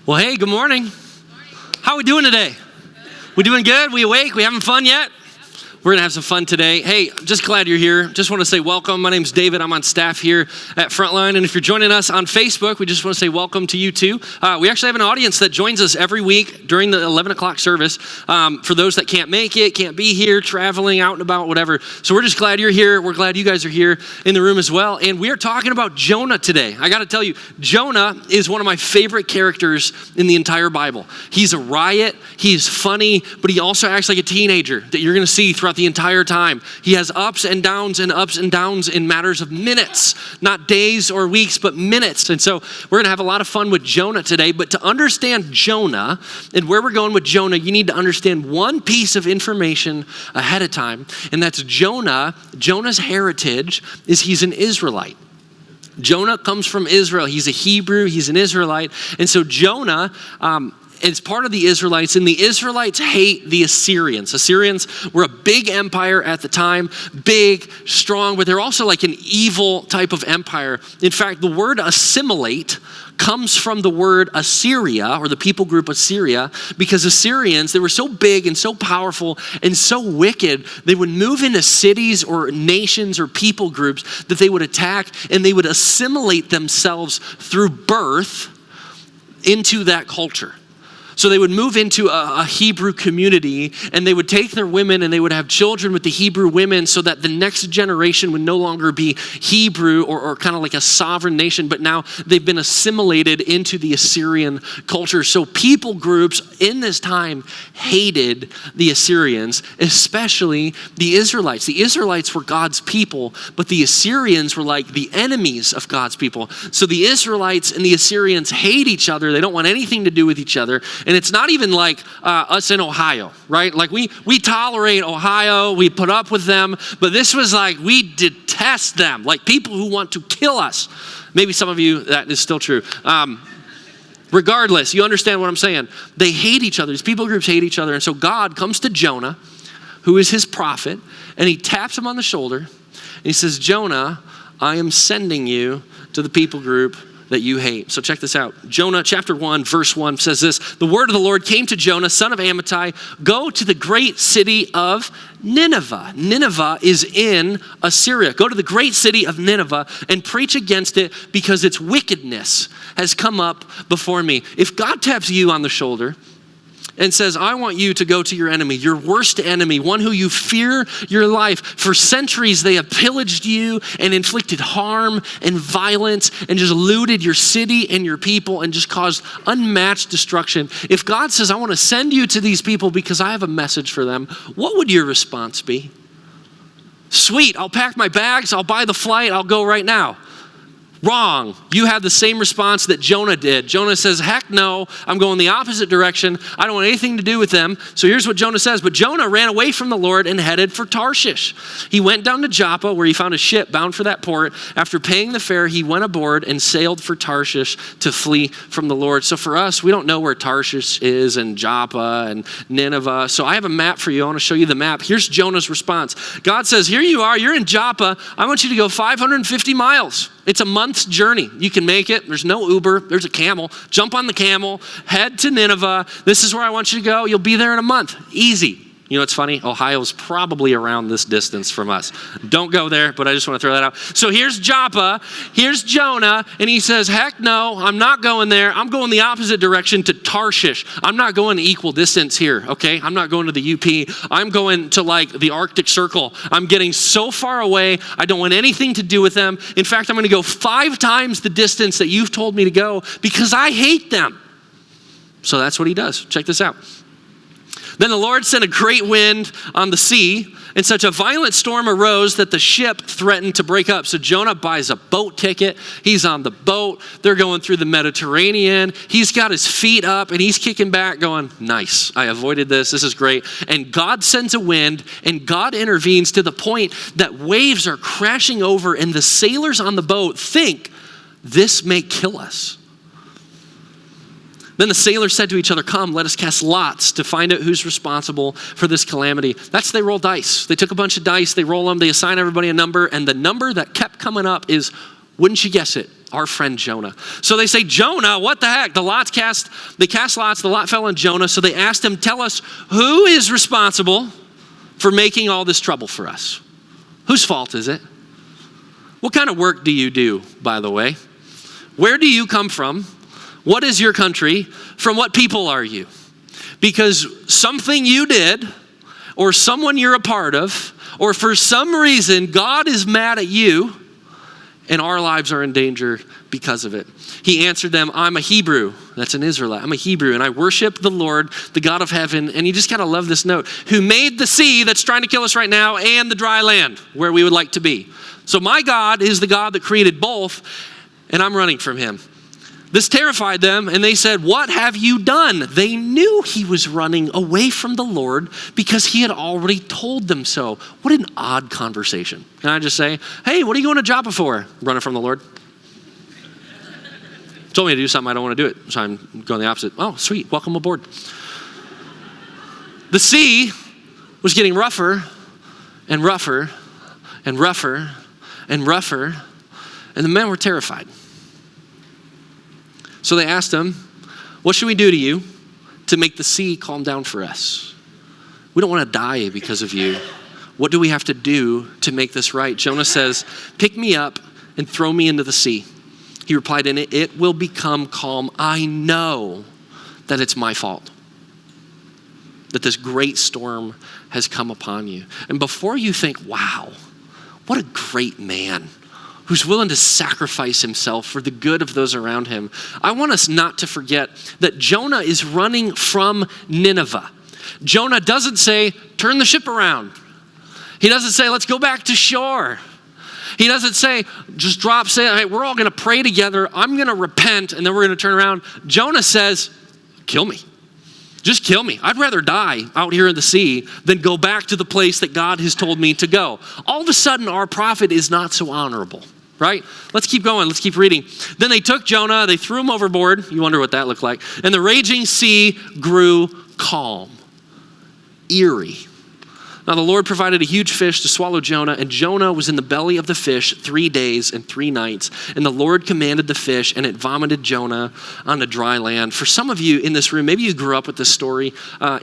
Well, hey, good morning. How are we doing today? We doing good? We awake? We having fun yet? We're going to have some fun today. Hey, just glad you're here. Just want to say welcome. My name's David. I'm on staff here at Frontline. And if you're joining us on Facebook, we just want to say welcome to you too. We actually have an audience that joins us every week during the 11 o'clock service. For those that can't make it, can't be here, traveling, out and about, whatever. So we're just glad you're here. We're glad you guys are here in the room as well. And we are talking about Jonah today. I got to tell you, Jonah is one of my favorite characters in the entire Bible. He's a riot. He's funny, but he also acts like a teenager that you're going to see throughout the entire time. He has ups and downs in matters of minutes, not days or weeks, but minutes. And so we're going to have a lot of fun with Jonah today. But to understand Jonah and where we're going with Jonah, you need to understand one piece of information ahead of time. And that's Jonah's heritage is he's an Israelite. Jonah comes from Israel. He's a Hebrew. He's an Israelite. And so Jonah, it's part of the Israelites, and the Israelites hate the Assyrians. Assyrians were a big empire at the time, big, strong, but they're also like an evil type of empire. In fact, the word assimilate comes from the word Assyria, or the people group Assyria, because Assyrians, they were so big and so powerful and so wicked, they would move into cities or nations or people groups that they would attack, and they would assimilate themselves through birth into that culture. So they would move into a Hebrew community, and they would take their women and they would have children with the Hebrew women so that the next generation would no longer be Hebrew or kind of like a sovereign nation, but now they've been assimilated into the Assyrian culture. So people groups in this time hated the Assyrians, especially the Israelites. The Israelites were God's people, but the Assyrians were like the enemies of God's people. So the Israelites and the Assyrians hate each other. They don't want anything to do with each other. And it's not even like us in Ohio, right? Like we tolerate Ohio, we put up with them, but this was like we detest them, like people who want to kill us. Maybe some of you, that is still true. Regardless, you understand what I'm saying. They hate each other. These people groups hate each other. And so God comes to Jonah, who is his prophet, and he taps him on the shoulder, and he says, Jonah, I am sending you to the people group that you hate. So check this out. Jonah chapter 1, verse 1 says this: the word of the Lord came to Jonah, son of Amittai, go to the great city of Nineveh. Nineveh is in Assyria. Go to the great city of Nineveh and preach against it because its wickedness has come up before me. If God taps you on the shoulder and says, I want you to go to your enemy, your worst enemy, one who you fear your life. For centuries, they have pillaged you and inflicted harm and violence and just looted your city and your people and just caused unmatched destruction. If God says, I want to send you to these people because I have a message for them, what would your response be? Sweet, I'll pack my bags, I'll buy the flight, I'll go right now. Wrong. You have the same response that Jonah did. Jonah says, heck no, I'm going the opposite direction. I don't want anything to do with them. So here's what Jonah says. But Jonah ran away from the Lord and headed for Tarshish. He went down to Joppa where he found a ship bound for that port. After paying the fare, he went aboard and sailed for Tarshish to flee from the Lord. So for us, we don't know where Tarshish is and Joppa and Nineveh. So I have a map for you. I want to show you the map. Here's Jonah's response. God says, here you are. You're in Joppa. I want you to go 550 miles. It's a month's journey. You can make it. There's no Uber. There's a camel. Jump on the camel. Head to Nineveh. This is where I want you to go. You'll be there in a month. Easy. You know what's funny? Ohio's probably around this distance from us. Don't go there, but I just want to throw that out. So here's Joppa. Here's Jonah. And he says, heck no, I'm not going there. I'm going the opposite direction to Tarshish. I'm not going to equal distance here, okay? I'm not going to the UP. I'm going to like the Arctic Circle. I'm getting so far away. I don't want anything to do with them. In fact, I'm going to go 5 times the distance that you've told me to go because I hate them. So that's what he does. Check this out. Then the Lord sent a great wind on the sea, and such a violent storm arose that the ship threatened to break up. So Jonah buys a boat ticket. He's on the boat. They're going through the Mediterranean. He's got his feet up, and he's kicking back going, nice, I avoided this. This is great. And God sends a wind, and God intervenes to the point that waves are crashing over, and the sailors on the boat think, this may kill us. Then the sailors said to each other, come, let us cast lots to find out who's responsible for this calamity. They roll dice. They took a bunch of dice, they roll them, they assign everybody a number, and the number that kept coming up is, wouldn't you guess it, our friend Jonah. So they say, Jonah, what the heck? They cast lots, the lot fell on Jonah. So they asked him, tell us who is responsible for making all this trouble for us? Whose fault is it? What kind of work do you do, by the way? Where do you come from? What is your country? From what people are you? Because something you did, or someone you're a part of, or for some reason, God is mad at you, and our lives are in danger because of it. He answered them, I'm a Hebrew. That's an Israelite. I'm a Hebrew, and I worship the Lord, the God of heaven. And you just gotta love this note. Who made the sea that's trying to kill us right now and the dry land where we would like to be. So my God is the God that created both, and I'm running from him. This terrified them, and they said, what have you done? They knew he was running away from the Lord because he had already told them so. What an odd conversation. Can I just say, hey, what are you going to Joppa for? Running from the Lord. Told me to do something, I don't want to do it. So I'm going the opposite. Oh, sweet, welcome aboard. The sea was getting rougher and rougher and rougher and rougher, and the men were terrified. So they asked him, what should we do to you to make the sea calm down for us? We don't want to die because of you. What do we have to do to make this right? Jonah says, pick me up and throw me into the sea. He replied, and it will become calm. I know that it's my fault, that this great storm has come upon you. And before you think, wow, what a great man who's willing to sacrifice himself for the good of those around him, I want us not to forget that Jonah is running from Nineveh. Jonah doesn't say, turn the ship around. He doesn't say, let's go back to shore. He doesn't say, just say, hey, we're all gonna pray together, I'm gonna repent, and then we're gonna turn around. Jonah says, kill me. Just kill me. I'd rather die out here in the sea than go back to the place that God has told me to go. All of a sudden, our prophet is not so honorable, right? Let's keep going. Let's keep reading. Then they took Jonah, they threw him overboard. You wonder what that looked like. And the raging sea grew calm, eerie. Now the Lord provided a huge fish to swallow Jonah, and Jonah was in the belly of the fish 3 days and 3 nights. And the Lord commanded the fish, and it vomited Jonah onto dry land. For some of you in this room, maybe you grew up with this story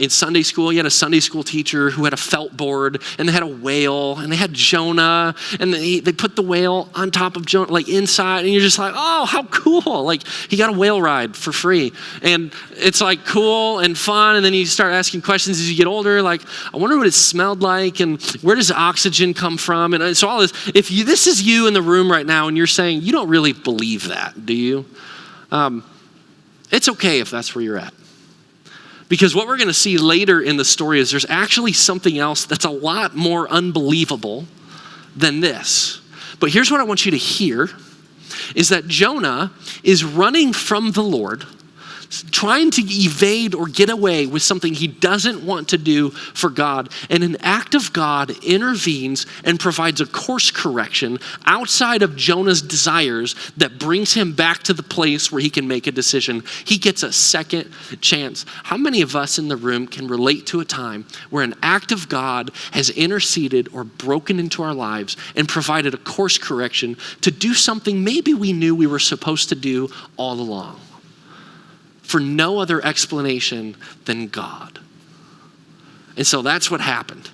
in Sunday school. You had a Sunday school teacher who had a felt board, and they had a whale, and they had Jonah, and they put the whale on top of Jonah, like inside, and you're just like, oh, how cool. Like he got a whale ride for free. And it's like cool and fun, and then you start asking questions as you get older, like, I wonder what it smelled like, and where does oxygen come from, and so all this. If this is you in the room right now and you're saying you don't really believe that, do you? It's okay if that's where you're at, because what we're going to see later in the story is there's actually something else that's a lot more unbelievable than this. But here's what I want you to hear, is that Jonah is running from the Lord, trying to evade or get away with something he doesn't want to do for God. And an act of God intervenes and provides a course correction outside of Jonah's desires that brings him back to the place where he can make a decision. He gets a second chance. How many of us in the room can relate to a time where an act of God has interceded or broken into our lives and provided a course correction to do something maybe we knew we were supposed to do all along, for no other explanation than God? And so that's what happened.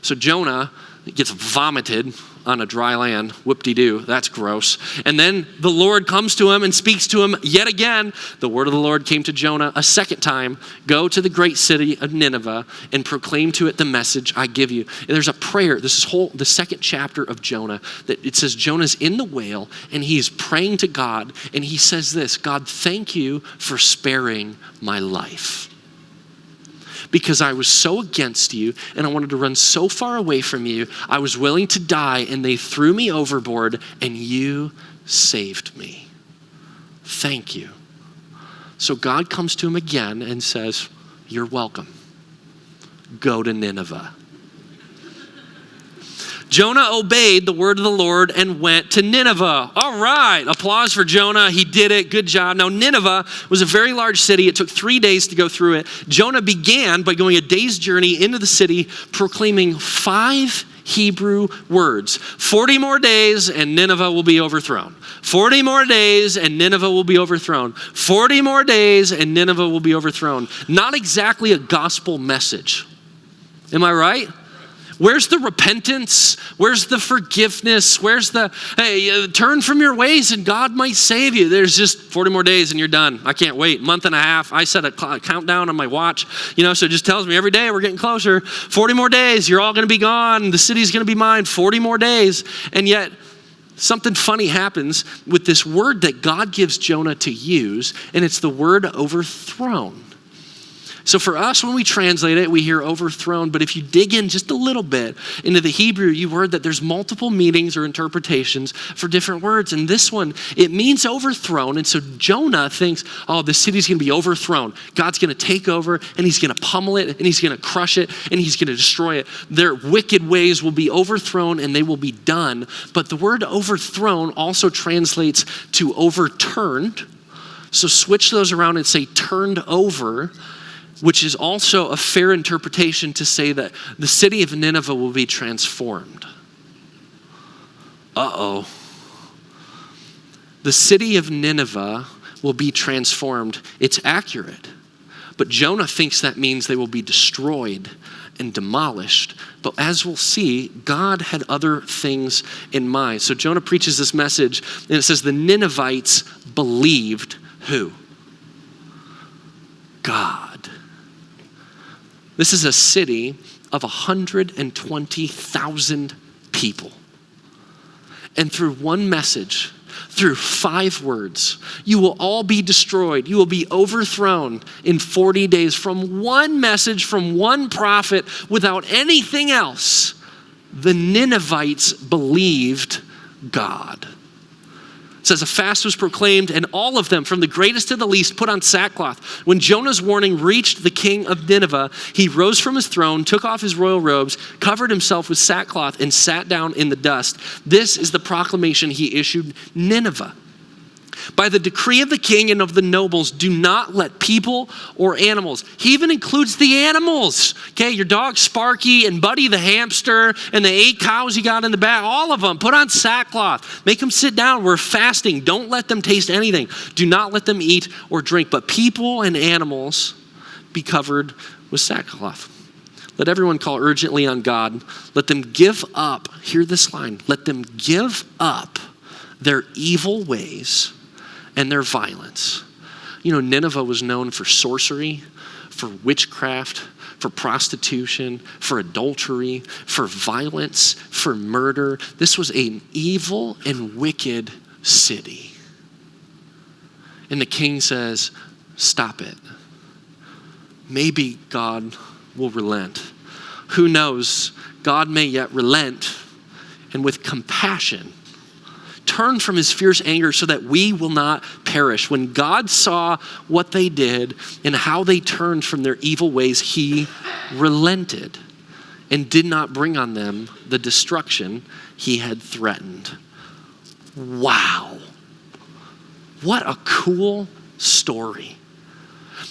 So Jonah gets vomited on a dry land. Whoop-de-doo, that's gross. And then the Lord comes to him and speaks to him yet again. The word of the Lord came to Jonah a second time. Go to the great city of Nineveh and proclaim to it the message I give you. And there's a prayer. This is the second chapter of Jonah. That it says Jonah's in the whale and he's praying to God. And he says this, God, thank you for sparing my life, because I was so against you and I wanted to run so far away from you. I was willing to die and they threw me overboard and you saved me. Thank you. So God comes to him again and says, you're welcome. Go to Nineveh. Jonah obeyed the word of the Lord and went to Nineveh. All right, applause for Jonah. He did it. Good job. Now, Nineveh was a very large city. It took 3 days to go through it. Jonah began by going a day's journey into the city, proclaiming 5 Hebrew words. 40 more days and Nineveh will be overthrown. 40 more days and Nineveh will be overthrown. 40 more days and Nineveh will be overthrown. Not exactly a gospel message. Am I right? Where's the repentance? Where's the forgiveness? Where's the, hey, turn from your ways and God might save you? There's just 40 more days and you're done. I can't wait. Month and a half. I set a countdown on my watch, so it just tells me every day we're getting closer. 40 more days. You're all going to be gone. The city's going to be mine. 40 more days. And yet something funny happens with this word that God gives Jonah to use, and it's the word overthrown. So for us, when we translate it, we hear overthrown, but if you dig in just a little bit into the Hebrew, you heard that there's multiple meanings or interpretations for different words. And this one, it means overthrown. And so Jonah thinks, oh, the city's gonna be overthrown. God's gonna take over and he's gonna pummel it and he's gonna crush it and he's gonna destroy it. Their wicked ways will be overthrown and they will be done. But the word overthrown also translates to overturned. So switch those around and say turned over, which is also a fair interpretation to say that the city of Nineveh will be transformed. The city of Nineveh will be transformed. It's accurate. But Jonah thinks that means they will be destroyed and demolished. But as we'll see, God had other things in mind. So Jonah preaches this message, and it says the Ninevites believed who? God. This is a city of 120,000 people. And through one message, through 5 words, you will all be destroyed. You will be overthrown in 40 days from one message, from one prophet, without anything else. The Ninevites believed God. It says a fast was proclaimed, and all of them, from the greatest to the least, put on sackcloth. When Jonah's warning reached the king of Nineveh, he rose from his throne, took off his royal robes, covered himself with sackcloth, and sat down in the dust. This is the proclamation he issued Nineveh. By the decree of the king and of the nobles, do not let people or animals. He even includes the animals. Okay, your dog Sparky and Buddy the hamster and the 8 cows you got in the back, all of them, put on sackcloth. Make them sit down. We're fasting. Don't let them taste anything. Do not let them eat or drink. But people and animals be covered with sackcloth. Let everyone call urgently on God. Let them give up. Hear this line. Let them give up their evil ways and their violence. Nineveh was known for sorcery, for witchcraft, for prostitution, for adultery, for violence, for murder. This was an evil and wicked city. And the king says, stop it. Maybe God will relent. Who knows? God may yet relent and with compassion turn from his fierce anger so that we will not perish. When God saw what they did and how they turned from their evil ways, he relented and did not bring on them the destruction he had threatened. Wow. What a cool story.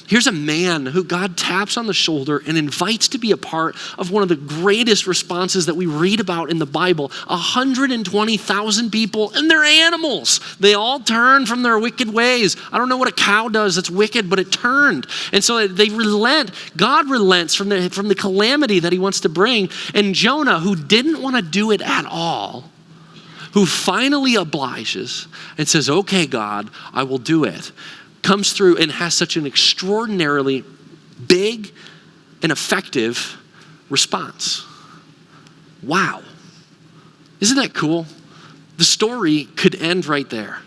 Here's a man who God taps on the shoulder and invites to be a part of one of the greatest responses that we read about in the Bible. 120,000 people and their animals. They all turned from their wicked ways. I don't know what a cow does that's wicked, but it turned. And so they relent. God relents from the calamity that he wants to bring. And Jonah, who didn't want to do it at all, who finally obliges and says, okay, God, I will do it, comes through and has such an extraordinarily big and effective response. Wow. Isn't that cool? The story could end right there.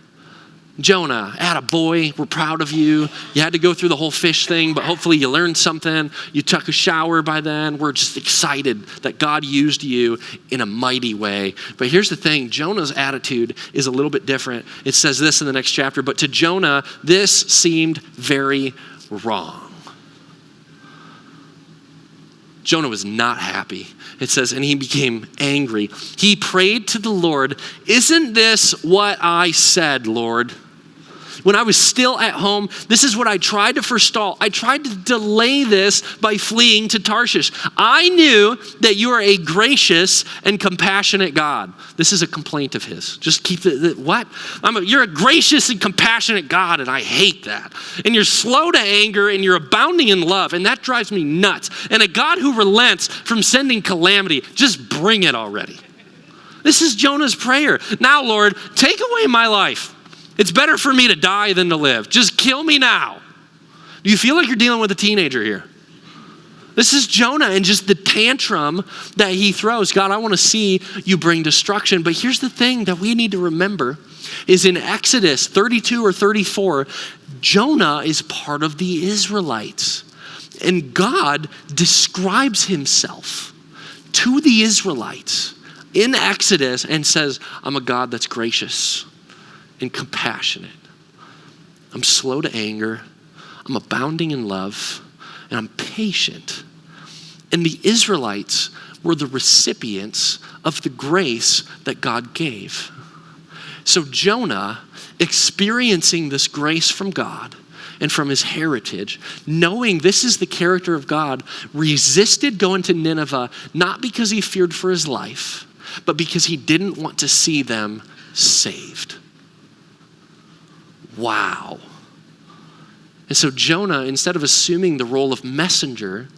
Jonah, attaboy, we're proud of you. You had to go through the whole fish thing, but hopefully you learned something. You took a shower by then. We're just excited that God used you in a mighty way. But here's the thing, Jonah's attitude is a little bit different. It says this in the next chapter, but to Jonah, this seemed very wrong. Jonah was not happy. It says, and he became angry. He prayed to the Lord, isn't this what I said, Lord? when I was still at home, this is what I tried to forestall. I tried to delay this by fleeing to Tarshish. I knew that you are a gracious and compassionate God. This is a complaint of his. Just keep it, what? You're a gracious and compassionate God, and I hate that. And you're slow to anger, and you're abounding in love, and that drives me nuts. And a God who relents from sending calamity, just bring it already. This is Jonah's prayer. Now, Lord, take away my life. It's better for me to die than to live. Just kill me now. Do you feel like you're dealing with a teenager here? This is Jonah and just the tantrum that he throws. God, I want to see you bring destruction. But here's the thing that we need to remember is in Exodus 32 or 34, Jonah is part of the Israelites. And God describes himself to the Israelites in Exodus and says, I'm a God that's gracious and compassionate. I'm slow to anger. I'm abounding in love. And I'm patient. And the Israelites were the recipients of the grace that God gave. So Jonah, experiencing this grace from God and from his heritage, knowing this is the character of God, resisted going to Nineveh, not because he feared for his life, but because he didn't want to see them saved. Wow. And so Jonah, instead of assuming the role of messenger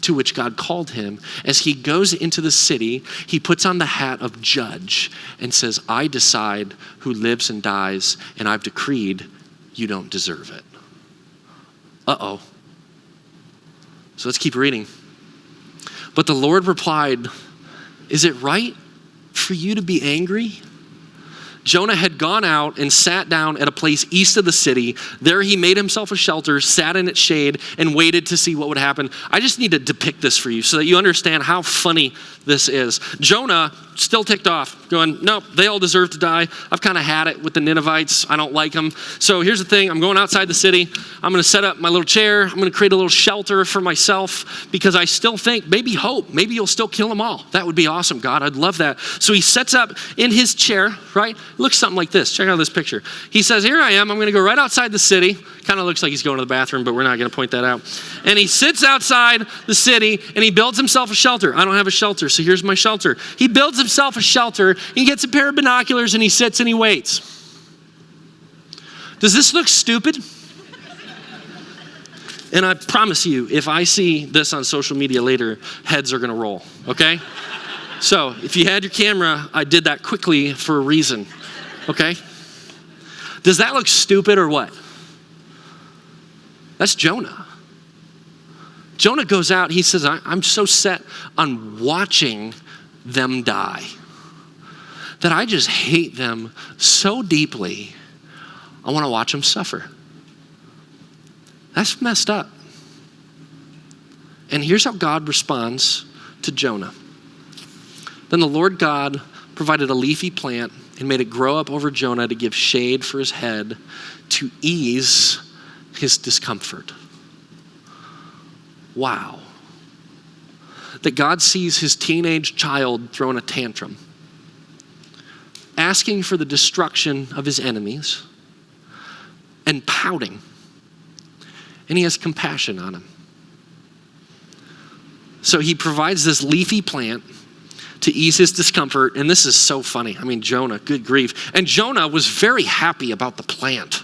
to which God called him, as he goes into the city, he puts on the hat of judge and says, I decide who lives and dies, and I've decreed you don't deserve it. Uh-oh. So let's keep reading. But the Lord replied, is it right for you to be angry? Jonah had gone out and sat down at a place east of the city. There he made himself a shelter, sat in its shade, and waited to see what would happen. I just need to depict this for you so that you understand how funny this is. Jonah, still ticked off, going, nope, they all deserve to die. I've kind of had it with the Ninevites. I don't like them. So here's the thing. I'm going outside the city. I'm going to set up my little chair. I'm going to create a little shelter for myself because I still think maybe you'll still kill them all. That would be awesome, God. I'd love that. So he sets up in his chair, right? It looks something like this. Check out this picture. He says, here I am. I'm going to go right outside the city. Kind of looks like he's going to the bathroom, but we're not going to point that out. And he sits outside the city and he builds himself a shelter. I don't have a shelter, so here's my shelter. He builds himself a shelter. He gets a pair of binoculars and he sits and he waits. Does this look stupid? And I promise you, if I see this on social media later, heads are going to roll, okay? So if you had your camera, I did that quickly for a reason, okay? Does that look stupid or what? That's Jonah. Jonah goes out, he says, I'm so set on watching them die that I just hate them so deeply, I want to watch them suffer. That's messed up. And here's how God responds to Jonah. Then the Lord God provided a leafy plant and made it grow up over Jonah to give shade for his head to ease his discomfort. Wow. That God sees his teenage child throwing a tantrum, asking for the destruction of his enemies, and pouting. And he has compassion on him. So he provides this leafy plant to ease his discomfort. And this is so funny. I mean, Jonah, good grief. And Jonah was very happy about the plant.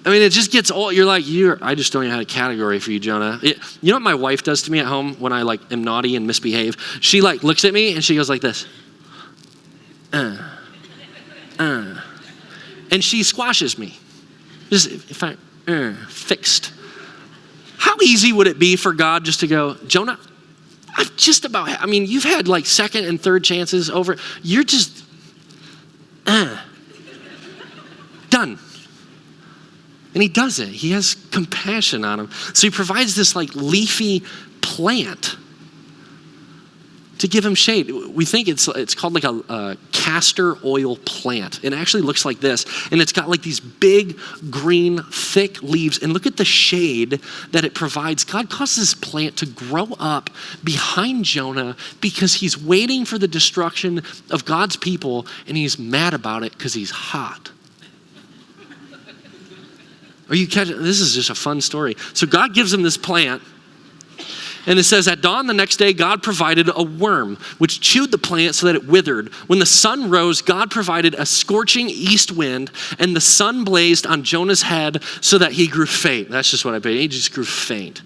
I mean, it just gets old. You're like, I just don't even have a category for you, Jonah. You know what my wife does to me at home when I am naughty and misbehave? She looks at me and she goes like this. And she squashes me. Just if I fixed. How easy would it be for God just to go, Jonah, you've had second and third chances over. You're just done. And he doesn't. He has compassion on him. So he provides this leafy plant to give him shade. We think it's called like a castor oil plant. It actually looks like this, and it's got like these big green thick leaves, and look at the shade that it provides. God causes this plant to grow up behind Jonah because he's waiting for the destruction of God's people, and he's mad about it because he's hot. Are you catching? This is just a fun story. So God gives him this plant, and it says, at dawn the next day, God provided a worm, which chewed the plant so that it withered. When the sun rose, God provided a scorching east wind, and the sun blazed on Jonah's head so that he grew faint. That's just what I paid. He just grew faint.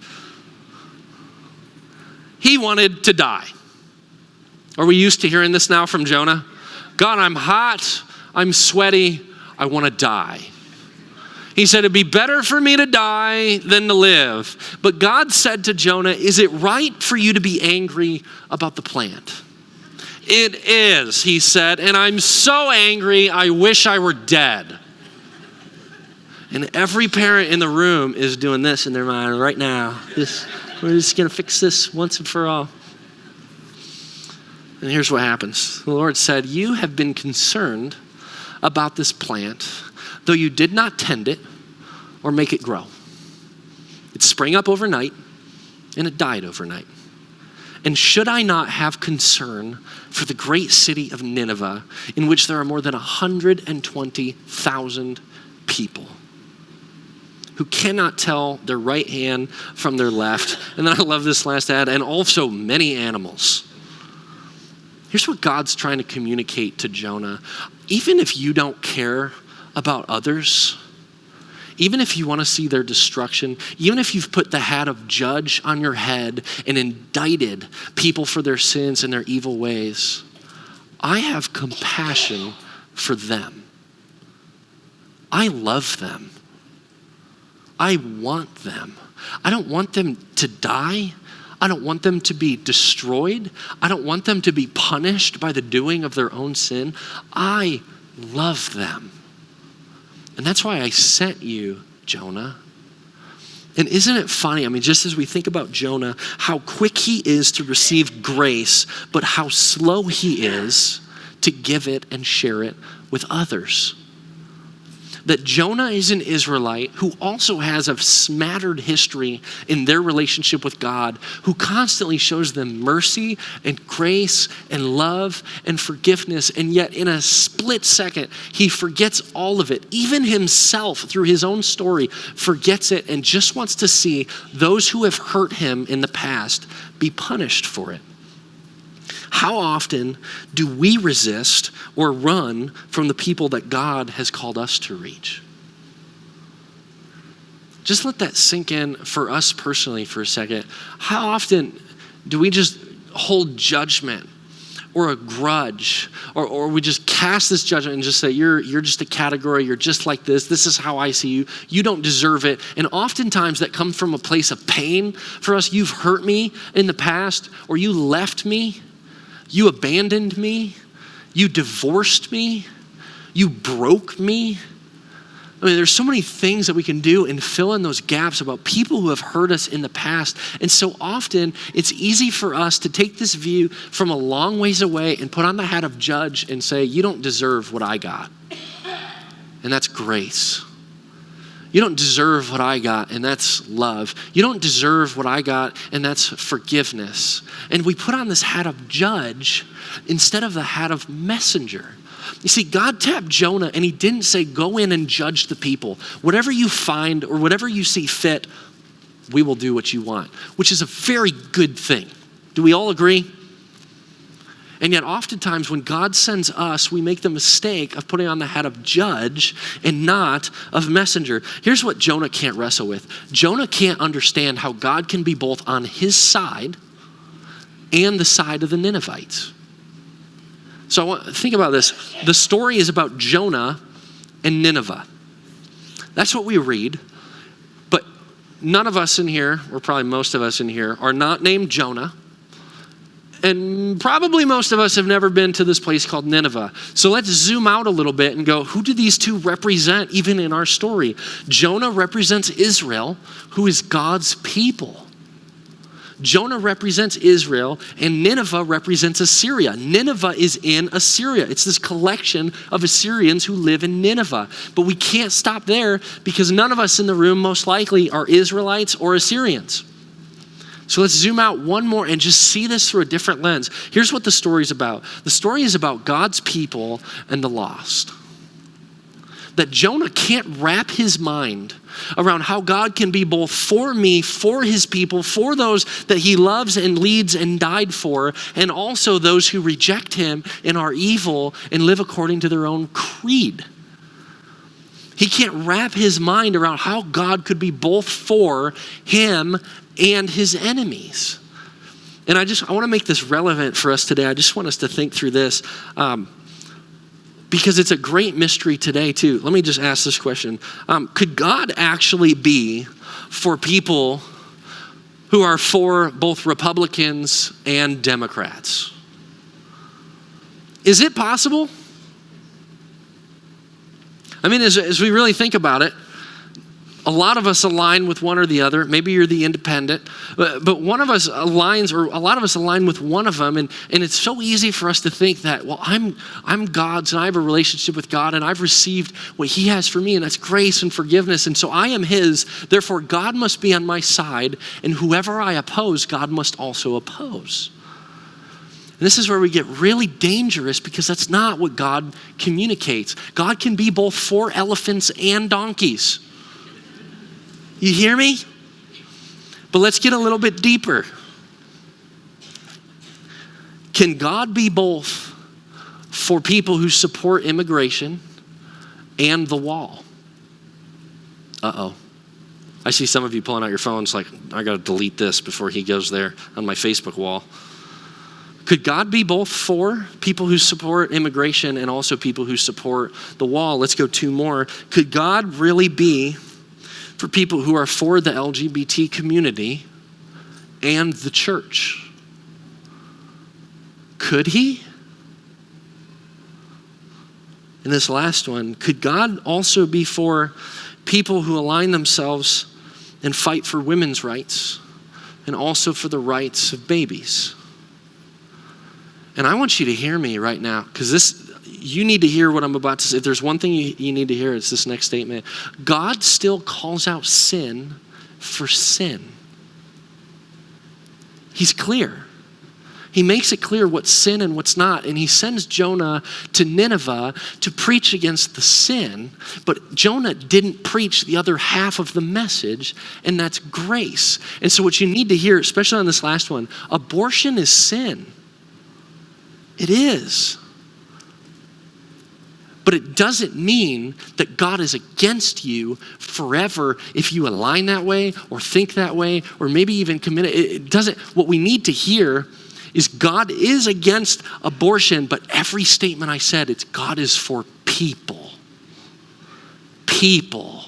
He wanted to die. Are we used to hearing this now from Jonah? God, I'm hot, I'm sweaty, I want to die. He said, it'd be better for me to die than to live. But God said to Jonah, is it right for you to be angry about the plant? It is, he said, and I'm so angry, I wish I were dead. And every parent in the room is doing this in their mind right now. We're just going to fix this once and for all. And here's what happens. The Lord said, you have been concerned about this plant, though you did not tend it or make it grow. It sprang up overnight and it died overnight. And should I not have concern for the great city of Nineveh, in which there are more than 120,000 people who cannot tell their right hand from their left? And then I love this last ad, and also many animals. Here's what God's trying to communicate to Jonah. Even if you don't care about others, even if you want to see their destruction, even if you've put the hat of judge on your head and indicted people for their sins and their evil ways, I have compassion for them. I love them. I want them. I don't want them to die. I don't want them to be destroyed. I don't want them to be punished by the doing of their own sin. I love them. And that's why I sent you, Jonah. And isn't it funny? I mean, just as we think about Jonah, how quick he is to receive grace, but how slow he is to give it and share it with others. That Jonah is an Israelite who also has a smattered history in their relationship with God, who constantly shows them mercy and grace and love and forgiveness. And yet in a split second, he forgets all of it. Even himself, through his own story, forgets it and just wants to see those who have hurt him in the past be punished for it. How often do we resist or run from the people that God has called us to reach? Just let that sink in for us personally for a second. How often do we just hold judgment or a grudge, or we just cast this judgment and just say, you're just a category, you're just like this is how I see you, you don't deserve it. And oftentimes that comes from a place of pain for us. You've hurt me in the past, or you left me. You abandoned me, you divorced me, you broke me. I mean, there's so many things that we can do and fill in those gaps about people who have hurt us in the past. And so often it's easy for us to take this view from a long ways away and put on the hat of judge and say, you don't deserve what I got. And that's grace. You don't deserve what I got, and that's love. You don't deserve what I got, and that's forgiveness. And we put on this hat of judge instead of the hat of messenger. You see, God tapped Jonah, and he didn't say, go in and judge the people. Whatever you find or whatever you see fit, we will do what you want, which is a very good thing. Do we all agree? And yet oftentimes when God sends us, we make the mistake of putting on the hat of judge and not of messenger. Here's what Jonah can't wrestle with. Jonah can't understand how God can be both on his side and the side of the Ninevites. So I want to think about this. The story is about Jonah and Nineveh. That's what we read. But none of us in here, or probably most of us in here, are not named Jonah. And probably most of us have never been to this place called Nineveh. So let's zoom out a little bit and go, who do these two represent even in our story? Jonah represents Israel, who is God's people. Jonah represents Israel, and Nineveh represents Assyria. Nineveh is in Assyria. It's this collection of Assyrians who live in Nineveh. But we can't stop there because none of us in the room most likely are Israelites or Assyrians. So let's zoom out one more and just see this through a different lens. Here's what the story is about. The story is about God's people and the lost. That Jonah can't wrap his mind around how God can be both for me, for his people, for those that he loves and leads and died for, and also those who reject him and are evil and live according to their own creed. He can't wrap his mind around how God could be both for him and his enemies. And I want to make this relevant for us today. I just want us to think through this because it's a great mystery today too. Let me just ask this question. Could God actually be for people who are for both Republicans and Democrats? Is it possible? I mean, as we really think about it, a lot of us align with one or the other. Maybe you're the independent, but one of us aligns, or a lot of us align with one of them, and it's so easy for us to think that, well, I'm God's, and I have a relationship with God, and I've received what he has for me, and that's grace and forgiveness, and so I am his, therefore God must be on my side, and whoever I oppose, God must also oppose. And this is where we get really dangerous because that's not what God communicates. God can be both for elephants and donkeys. You hear me? But let's get a little bit deeper. Can God be both for people who support immigration and the wall? Uh-oh. I see some of you pulling out your phones like, I got to delete this before he goes there on my Facebook wall. Could God be both for people who support immigration and also people who support the wall? Let's go two more. Could God really be for people who are for the LGBT community and the church? Could he? And this last one, could God also be for people who align themselves and fight for women's rights and also for the rights of babies? And I want you to hear me right now, because you need to hear what I'm about to say. If there's one thing you need to hear, it's this next statement. God still calls out sin for sin. He's clear. He makes it clear what's sin and what's not. And he sends Jonah to Nineveh to preach against the sin. But Jonah didn't preach the other half of the message, and that's grace. And so what you need to hear, especially on this last one, abortion is sin. It is. But it doesn't mean that God is against you forever if you align that way or think that way or maybe even commit it. It doesn't. What we need to hear is God is against abortion, but every statement I said, it's God is for people. People.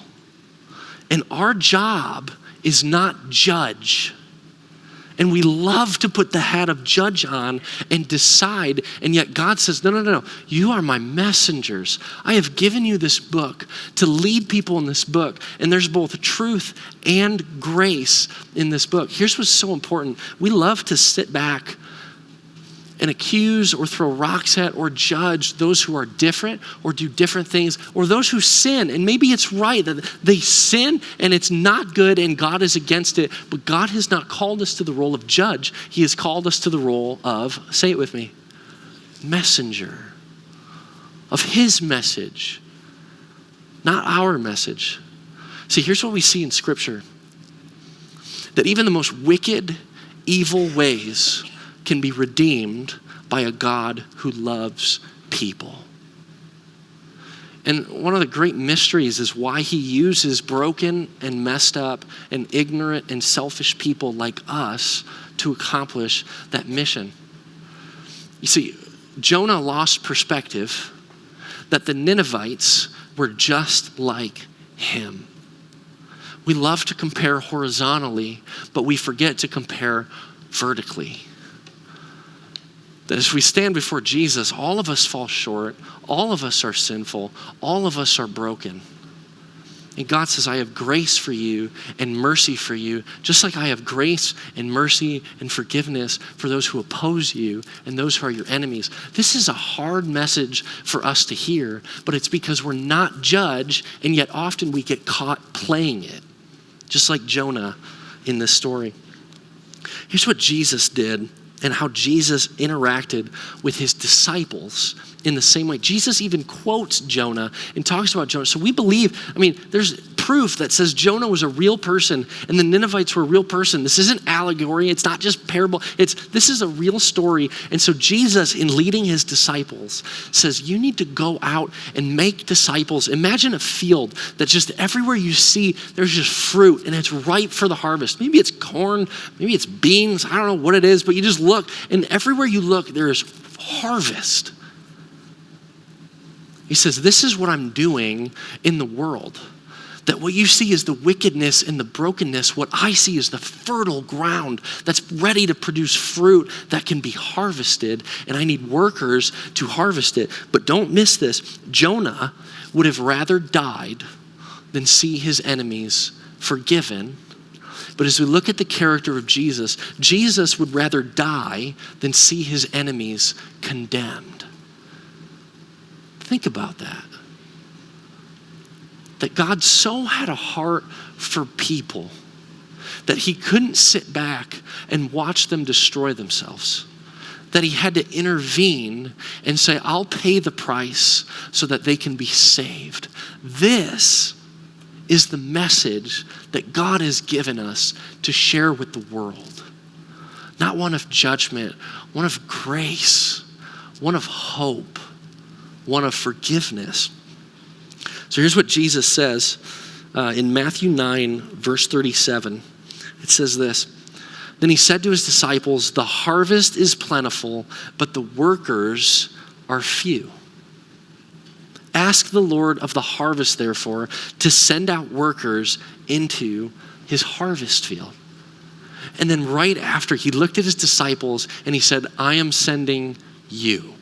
And our job is not judge. And we love to put the hat of judge on and decide. And yet God says, no. You are my messengers. I have given you this book to lead people in this book. And there's both truth and grace in this book. Here's what's so important. We love to sit back and accuse or throw rocks at or judge those who are different or do different things, or those who sin. And maybe it's right that they sin and it's not good and God is against it, but God has not called us to the role of judge. He has called us to the role of, say it with me, messenger of his message, not our message. See, here's what we see in Scripture, that even the most wicked, evil ways can be redeemed by a God who loves people. And one of the great mysteries is why he uses broken and messed up and ignorant and selfish people like us to accomplish that mission. You see, Jonah lost perspective that the Ninevites were just like him. We love to compare horizontally, but we forget to compare vertically. That as we stand before Jesus, all of us fall short, all of us are sinful, all of us are broken. And God says, I have grace for you and mercy for you, just like I have grace and mercy and forgiveness for those who oppose you and those who are your enemies. This is a hard message for us to hear, but it's because we're not judged, and yet often we get caught playing it, just like Jonah in this story. Here's what Jesus did and how Jesus interacted with his disciples in the same way. Jesus even quotes Jonah and talks about Jonah. So we believe, there's proof that says Jonah was a real person and the Ninevites were a real person. This isn't allegory. It's not just parable. This is a real story. And so Jesus, in leading his disciples, says, you need to go out and make disciples. Imagine a field that just everywhere you see, there's just fruit and it's ripe for the harvest. Maybe it's corn, maybe it's beans. I don't know what it is, but you just look, and everywhere you look, there is harvest. He says, this is what I'm doing in the world. That what you see is the wickedness and the brokenness. What I see is the fertile ground that's ready to produce fruit that can be harvested, and I need workers to harvest it. But don't miss this. Jonah would have rather died than see his enemies forgiven. But as we look at the character of Jesus, Jesus would rather die than see his enemies condemned. Think about that. That God so had a heart for people that he couldn't sit back and watch them destroy themselves. That he had to intervene and say, I'll pay the price so that they can be saved. This is the message that God has given us to share with the world. Not one of judgment, one of grace, one of hope, one of forgiveness. So here's what Jesus says in Matthew 9, verse 37. It says this, then he said to his disciples, the harvest is plentiful, but the workers are few. Ask the Lord of the harvest, therefore, to send out workers into his harvest field. And then right after, he looked at his disciples and he said, I am sending you.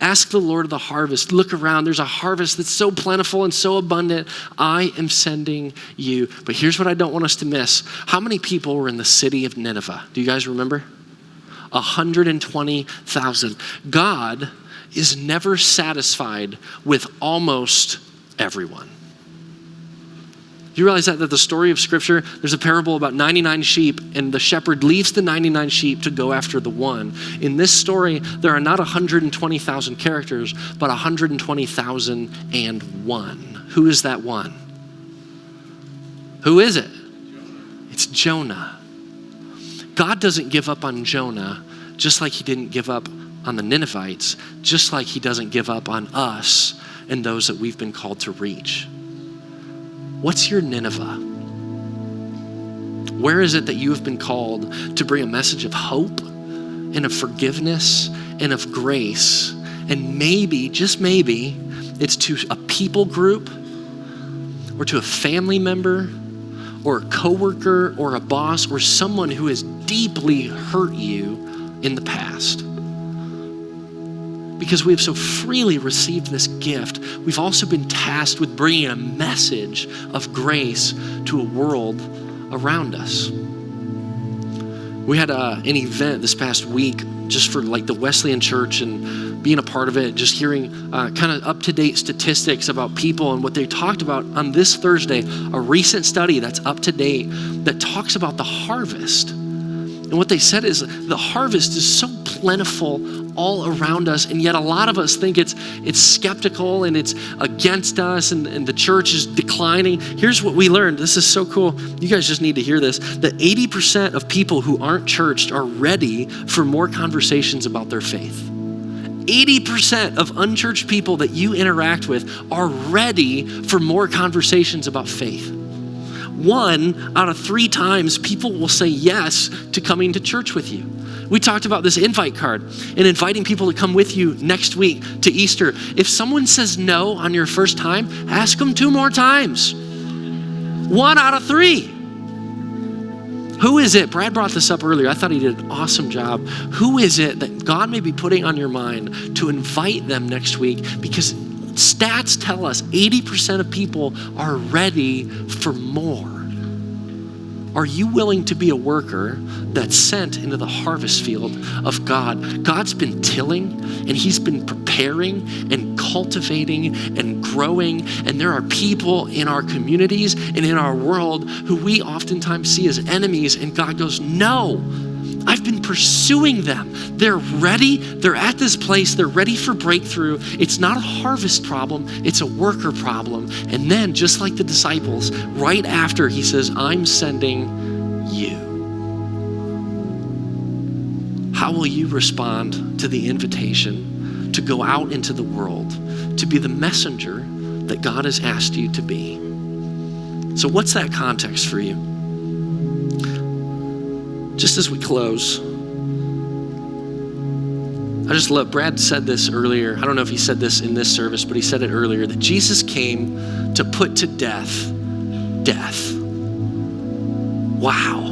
Ask the Lord of the harvest. Look around. There's a harvest that's so plentiful and so abundant. I am sending you. But here's what I don't want us to miss. How many people were in the city of Nineveh? Do you guys remember? 120,000. God is never satisfied with almost everyone. Do you realize that the story of Scripture, there's a parable about 99 sheep, and the shepherd leaves the 99 sheep to go after the one. In this story, there are not 120,000 characters, but 120,001. Who is that one? Who is it? It's Jonah. God doesn't give up on Jonah, just like he didn't give up on the Ninevites, just like he doesn't give up on us and those that we've been called to reach. What's your Nineveh? Where is it that you have been called to bring a message of hope and of forgiveness and of grace? And maybe, just maybe, it's to a people group or to a family member or a coworker or a boss or someone who has deeply hurt you in the past. Because we have so freely received this gift, we've also been tasked with bringing a message of grace to a world around us. We had an event this past week just for like the Wesleyan Church and being a part of it, just hearing kind of up-to-date statistics about people and what they talked about on this Thursday, a recent study that's up to date that talks about the harvest. And what they said is the harvest is so plentiful all around us, and yet a lot of us think it's skeptical and it's against us, and the church is declining. Here's what we learned. This is so cool. You guys just need to hear this. That 80% of people who aren't churched are ready for more conversations about their faith. 80% of unchurched people that you interact with are ready for more conversations about faith. 1 out of 3 times people will say yes to coming to church with you. We talked about this invite card and inviting people to come with you next week to Easter. If someone says no on your first time, ask them 2 more times. 1 out of 3. Who is it? Brad brought this up earlier. I thought he did an awesome job. Who is it that God may be putting on your mind to invite them next week? Because Stats tell us 80% of people are ready for more. Are you willing to be a worker that's sent into the harvest field of God? God's been tilling and he's been preparing and cultivating and growing. And there are people in our communities and in our world who we oftentimes see as enemies. And God goes, no, I've been pursuing them. They're ready. They're at this place. They're ready for breakthrough. It's not a harvest problem. It's a worker problem. And then just like the disciples, right after he says, I'm sending you. How will you respond to the invitation to go out into the world, to be the messenger that God has asked you to be? So what's that context for you? Just as we close, I just love, Brad said this earlier. I don't know if he said this in this service, but he said it earlier, that Jesus came to put to death. Wow.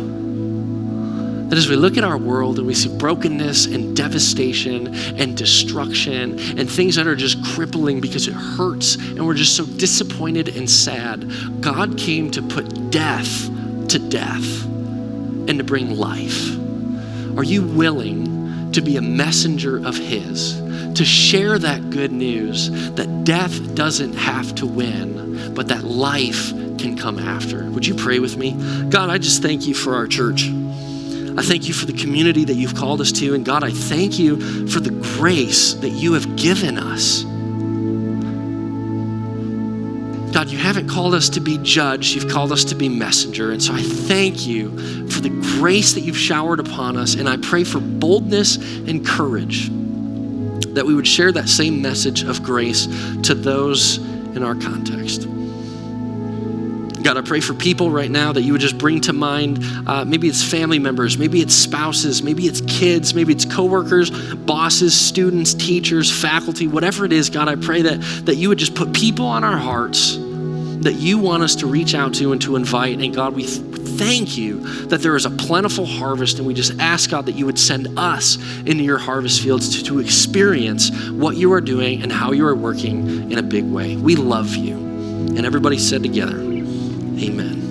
That as we look at our world and we see brokenness and devastation and destruction and things that are just crippling because it hurts and we're just so disappointed and sad, God came to put death to death and to bring life. Are you willing to be a messenger of his, to share that good news that death doesn't have to win, but that life can come after? Would you pray with me? God, I just thank you for our church. I thank you for the community that you've called us to. And God, I thank you for the grace that you have given us. God, you haven't called us to be judge, you've called us to be messenger. And so I thank you for the grace that you've showered upon us. And I pray for boldness and courage that we would share that same message of grace to those in our context. God, I pray for people right now that you would just bring to mind, maybe it's family members, maybe it's spouses, maybe it's kids, maybe it's coworkers, bosses, students, teachers, faculty, whatever it is. God, I pray that you would just put people on our hearts that you want us to reach out to and to invite. And God, we thank you that there is a plentiful harvest, and we just ask, God, that you would send us into your harvest fields to experience what you are doing and how you are working in a big way. We love you. And everybody said together, amen.